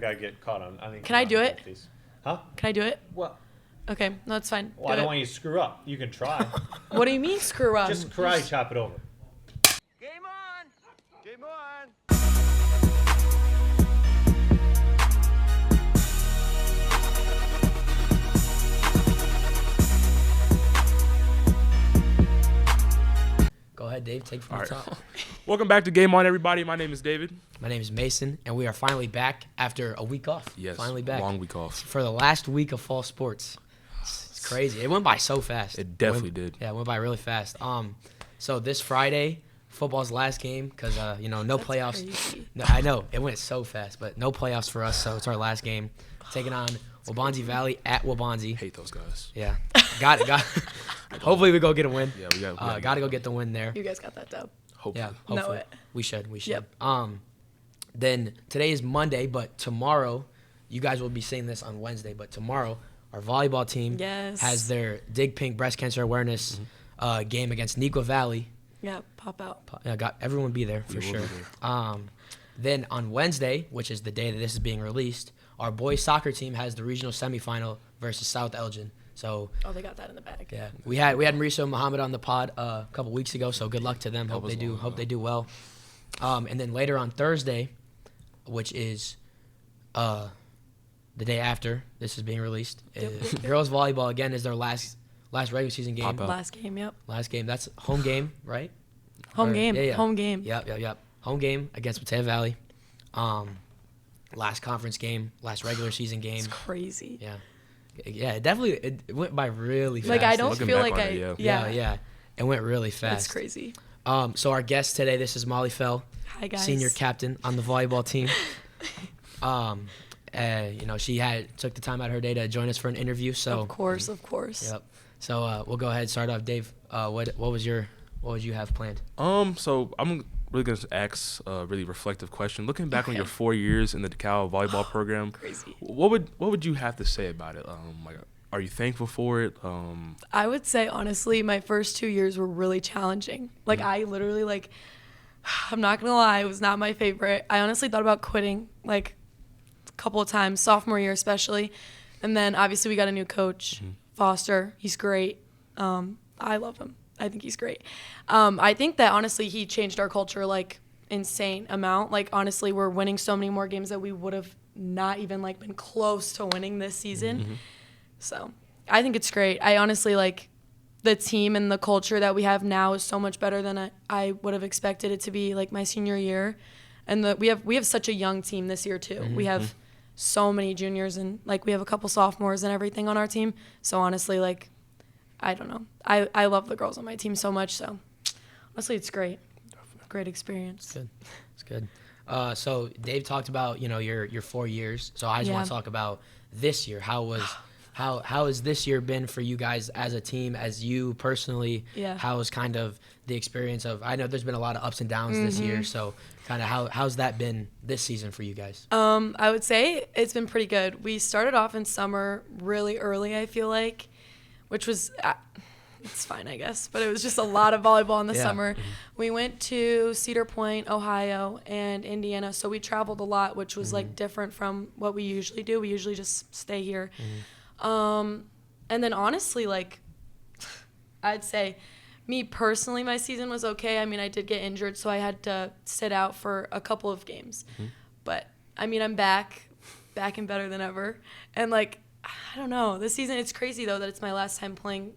gotta get caught on. Can I do it? Huh? Can I do it? Well, Okay, no, that's fine. I don't want you to screw up. You can try. What do you mean screw up? Just karate chop it over. Game on! Game on! Go ahead, Dave. Take it from the top. Welcome back to Game On, everybody. My name is David. My name is Mason, and we are finally back after a week off. Yes, finally back. long week off. For the last week of fall sports. It's crazy. It went by so fast. It definitely did. Yeah, it went by really fast. So this Friday, football's last game because no That's playoffs. crazy. No, I know it went so fast, but no playoffs for us. So it's our last game, taking on Waubonsie Valley at Waubonsie. Hate those guys. Yeah, got it. Hopefully we go get a win. Yeah, we got. Got to go get the win there. You guys got that dub. Hopefully. Yeah, hopefully. it. We should. Yep. Then today is Monday, but tomorrow, you guys will be seeing this on Wednesday, but tomorrow, our volleyball team has their Dig Pink Breast Cancer Awareness game against Neuqua Valley. Yeah, pop out. Got everyone be there for sure. Then on Wednesday, which is the day that this is being released, our boys soccer team has the regional semifinal versus South Elgin. So they got that in the bag. yeah, we had Mauricio Muhammad on the pod a couple weeks ago, so good luck to them. Hope they do well. And then later on Thursday, which is the day after this is being released, girls volleyball again is their last regular season game. Last game, yep. Last game. That's home game, right? Home game. Yeah. Home game. Yep. Home game against Mateo Valley. Last conference game, last regular season game. It's crazy. Yeah. Yeah, it went by really fast. Like I don't Looking feel back like on it, Yeah. It went really fast. It's crazy. So our guest today, this is Molly Fell, Hi guys. senior captain on the volleyball team. She took the time out of her day to join us for an interview. So Of course. Yep. So we'll go ahead and start off. Dave, what would you have planned? So I'm really gonna ask a really reflective question. Looking back on your 4 years in the DeKalb volleyball program, Crazy. What would you have to say about it? Are you thankful for it? I would say honestly, my first 2 years were really challenging. Like I literally I'm not gonna lie, it was not my favorite. I honestly thought about quitting a couple of times, sophomore year especially, and then obviously we got a new coach, Foster. He's great. I love him. I think he's great. I think that honestly he changed our culture insane amount. Honestly, we're winning so many more games that we would have not even been close to winning this season. So I think it's great. I honestly the team and the culture that we have now is so much better than I would have expected it to be my senior year. And we have such a young team this year too. We have so many juniors and we have a couple sophomores and everything on our team. So honestly, I don't know. I love the girls on my team so much. So honestly, it's great. Great experience. It's good. So Dave talked about your 4 years. So I just want to talk about this year. How has this year been for you guys as a team, as you personally? Yeah. How was kind of the experience of? I know there's been a lot of ups and downs this year. So kind of how's that been this season for you guys? I would say it's been pretty good. We started off in summer really early, I feel like, which was it's fine, I guess, but it was just a lot of volleyball in the summer. We went to Cedar Point, Ohio, and Indiana, so we traveled a lot, which was different from what we usually do. We usually just stay here. And then honestly, I'd say me personally, my season was okay. I mean, I did get injured, so I had to sit out for a couple of games. But I mean, I'm back and better than ever. And I don't know, this season, it's crazy though that it's my last time playing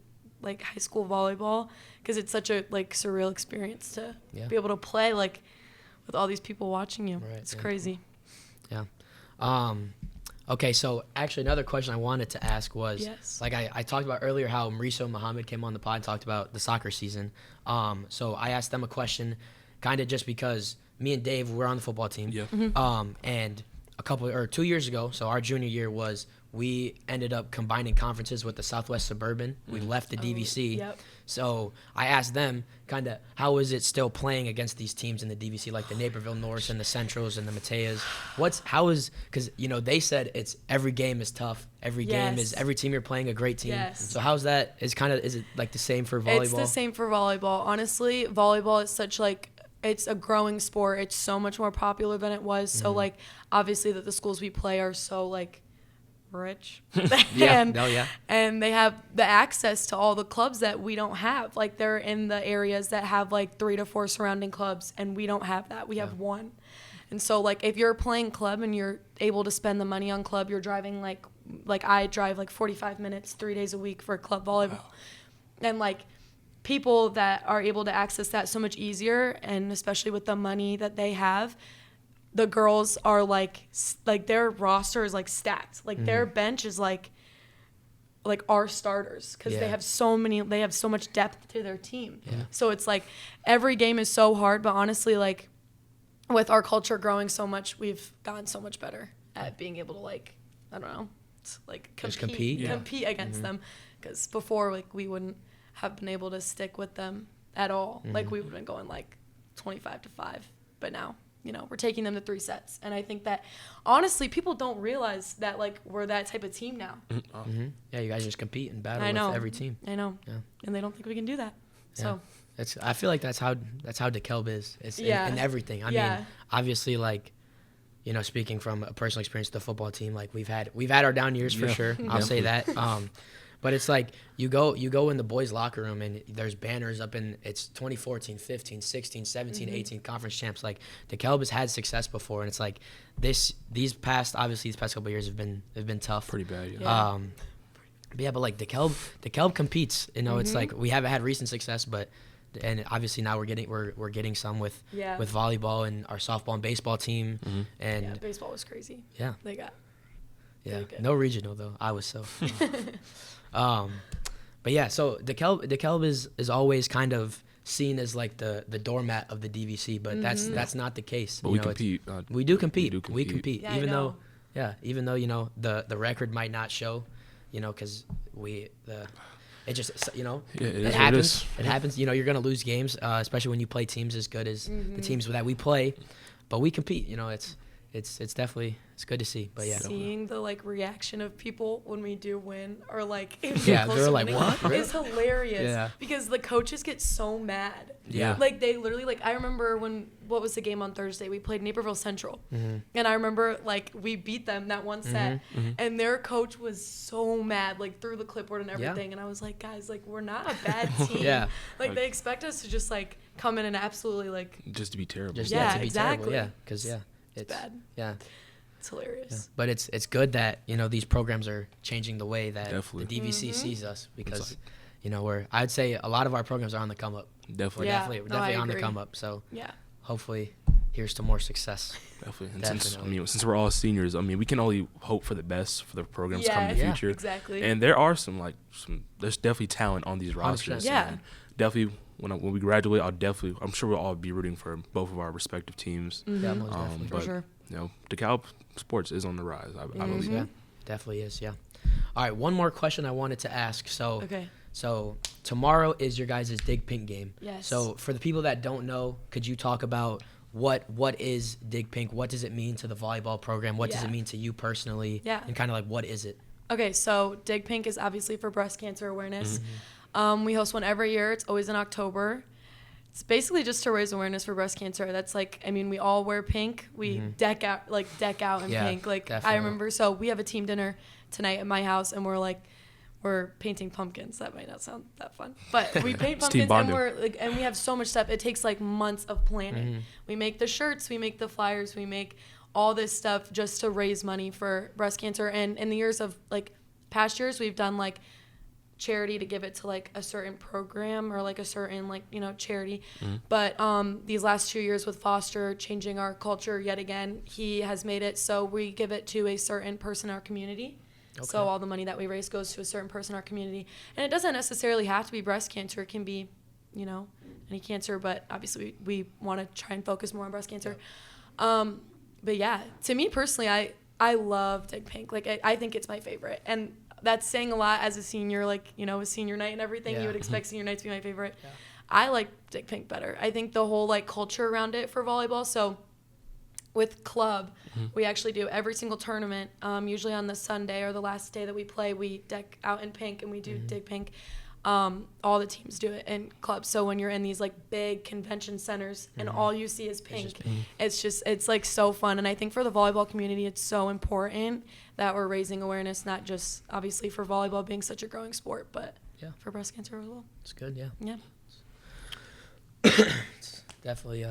high school volleyball, because it's such a surreal experience to be able to play with all these people watching you. Right, it's crazy. Yeah. Okay, so actually another question I wanted to ask was, I talked about earlier how Mauricio Muhammad came on the pod and talked about the soccer season. So I asked them a question kind of just because me and Dave were on the football team. Yeah. And 2 years ago, so our junior year we ended up combining conferences with the Southwest Suburban. We left the DVC. Yep. So I asked them kind of how is it still playing against these teams in the DVC, like the Naperville Norths and the Centrals and the Mateas. Because they said it's every game is tough. Every game is every team you're playing a great team. Yes. So how's that? Is it the same for volleyball? It's the same for volleyball. Honestly, volleyball is such it's a growing sport. It's so much more popular than it was. So like obviously that the schools we play are so like rich. and they have the access to all the clubs that we don't have. Like they're in the areas that have like 3 to 4 surrounding clubs, and we don't have that. We have one. And so like if you're playing club and you're able to spend the money on club, you're driving like I drive like 45 minutes 3 days a week for club volleyball. And like people that are able to access that so much easier, and especially with the money that they have, the girls are like their roster is like stacked. Like their bench is like our starters, because they have so much depth to their team. So it's like every game is so hard, but honestly, like with our culture growing so much, we've gotten so much better at being able to like, I don't know, like compete against them. Because before, like we wouldn't have been able to stick with them at all. Like we would have been going like 25-5, but now, you know, we're taking them to 3 sets. And I think that honestly, people don't realize that like we're that type of team now. Yeah, you guys just compete and battle with every team. I know. Yeah. And they don't think we can do that. So I feel like that's how DeKalb is. It's in everything. I mean, obviously, like, you know, speaking from a personal experience, the football team, like we've had our down years for sure. I'll say that. But it's like you go in the boys' locker room and there's banners up in it's 2014, 15, 16, 17, 18 conference champs. Like DeKalb has had success before, and it's like these past couple of years have been tough. Pretty bad. But like DeKalb competes. You know, it's like we haven't had recent success, and obviously now we're getting some with volleyball and our softball and baseball team. And baseball was crazy. Yeah, they got. Yeah, no regional though. I was so. But yeah, so DeKalb is always kind of seen as like the doormat of the DVC, but that's not the case. But we compete. We do compete. We compete. Yeah, even though you know the record might not show, you know, because it just, you know, it happens. It happens. You know, you're gonna lose games, especially when you play teams as good as the teams that we play. But we compete. You know, it's definitely good to see. But seeing the like reaction of people when we do win, or like they're like, what? It's hilarious because the coaches get so mad. Like they literally, like I remember what was the game on Thursday? We played Naperville Central, and I remember like we beat them that one set, and their coach was so mad, like through the clipboard and everything, and I was like, guys, like we're not a bad team. Like they expect us to just like come in and absolutely like just to be terrible. To be terrible. Yeah, because it's bad. Yeah. It's hilarious. Yeah. But it's good that, you know, these programs are changing the way that the DVC sees us, because, you know, I'd say a lot of our programs are on the come up. Definitely. We're definitely on the come up. So hopefully here's to more success. Definitely. And since we're all seniors, I mean, we can only hope for the best for the programs coming in the future. Exactly. And there are there's definitely talent on these rosters. 100%. And definitely when we graduate, I'm sure we'll all be rooting for both of our respective teams. Yeah, most definitely. But, for sure. You know, DeKalb sports is on the rise. I believe. Yeah, definitely is. Yeah. All right, one more question I wanted to ask. So tomorrow is your guys' Dig Pink game. Yes. So for the people that don't know, could you talk about what is Dig Pink? What does it mean to the volleyball program? What does it mean to you personally? Yeah. And kind of like, what is it? Okay, so Dig Pink is obviously for breast cancer awareness. We host one every year. It's always in October. It's basically just to raise awareness for breast cancer. That's like, I mean, we all wear pink. We deck out in pink. Like definitely. I remember, so we have a team dinner tonight at my house, and we're painting pumpkins. That might not sound that fun, but we paint pumpkins, and we have so much stuff. It takes like months of planning. We make the shirts, we make the flyers, we make all this stuff just to raise money for breast cancer. And in the years of like past years, we've done like charity to give it to like a certain program or like a certain like, you know, charity. But these last 2 years with Foster changing our culture yet again, he has made it so we give it to a certain person in our community. So all the money that we raise goes to a certain person in our community. And it doesn't necessarily have to be breast cancer. It can be, you know, any cancer, but obviously we want to try and focus more on breast cancer. But yeah, to me personally, I love Dig Pink. Like I think it's my favorite. And that's saying a lot as a senior, like, you know, with senior night and everything, you would expect senior night to be my favorite. I like Dig Pink better. I think the whole like culture around it for volleyball. So with club, we actually do every single tournament, usually on the Sunday or the last day that we play, we deck out in pink and we do Dig Pink. all the teams do it in clubs. So when you're in these like big convention centers and all you see is pink, it's like so fun. And I think for the volleyball community, it's so important that we're raising awareness, not just obviously for volleyball being such a growing sport, but for breast cancer as well. It's good, yeah. Yeah. It's definitely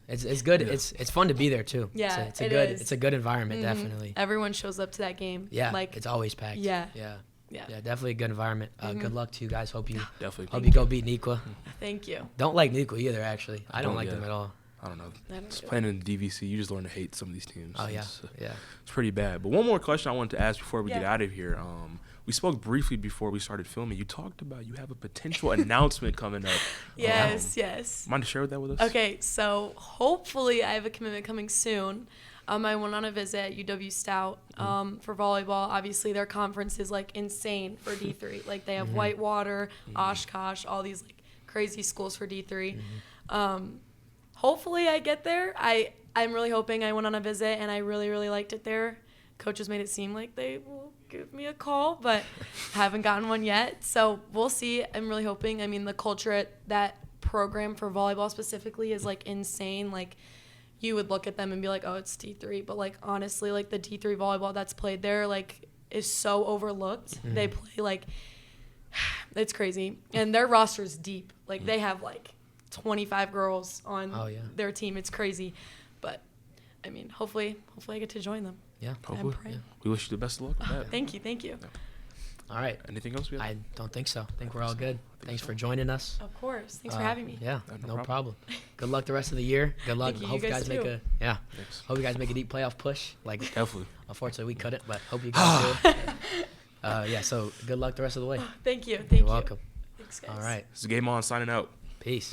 it's good. It's fun to be there too. Yeah, it's a good environment, definitely. Everyone shows up to that game. Yeah, like it's always packed. Yeah. Yeah, definitely a good environment. Good luck to you guys. Hope you Definitely. go beat Nequa. Thank you. Don't like Nequa either, actually. I don't like them at all. I don't know. Just playing in the DVC, you just learn to hate some of these teams. Oh, yeah. It's pretty bad. But one more question I wanted to ask before we get out of here. We spoke briefly before we started filming. You talked about you have a potential announcement coming up. Yes. Mind to share that with us? Okay, so hopefully I have a commitment coming soon. I went on a visit at UW Stout for volleyball. Obviously, their conference is like insane for D3. Like they have Whitewater, Oshkosh, all these like crazy schools for D3. Hopefully I get there. I'm really hoping. I went on a visit and I really, really liked it there. Coaches made it seem like they will give me a call, but haven't gotten one yet. So we'll see. I'm really hoping. I mean, the culture at that program for volleyball specifically is like insane. Like you would look at them and be like, oh, it's D3. But like honestly, like the D3 volleyball that's played there like is so overlooked. They play like, it's crazy. And their roster is deep. Like they have like 25 girls on their team. It's crazy. But I mean, hopefully I get to join them. Yeah, hopefully. Yeah. We wish you the best of luck with that. Thank you. Yeah. All right. Anything else? I don't think so. I think we're all good. Thanks for joining us. Of course. Thanks for having me. Yeah, no problem. Good luck the rest of the year. Good luck. Thank you. Hope You guys make too. hope you guys make a deep playoff push. Like Definitely. Unfortunately, we couldn't, but hope you guys do. So good luck the rest of the way. Thank you. You're welcome. Thanks, guys. All right. This is Game On signing out. Peace.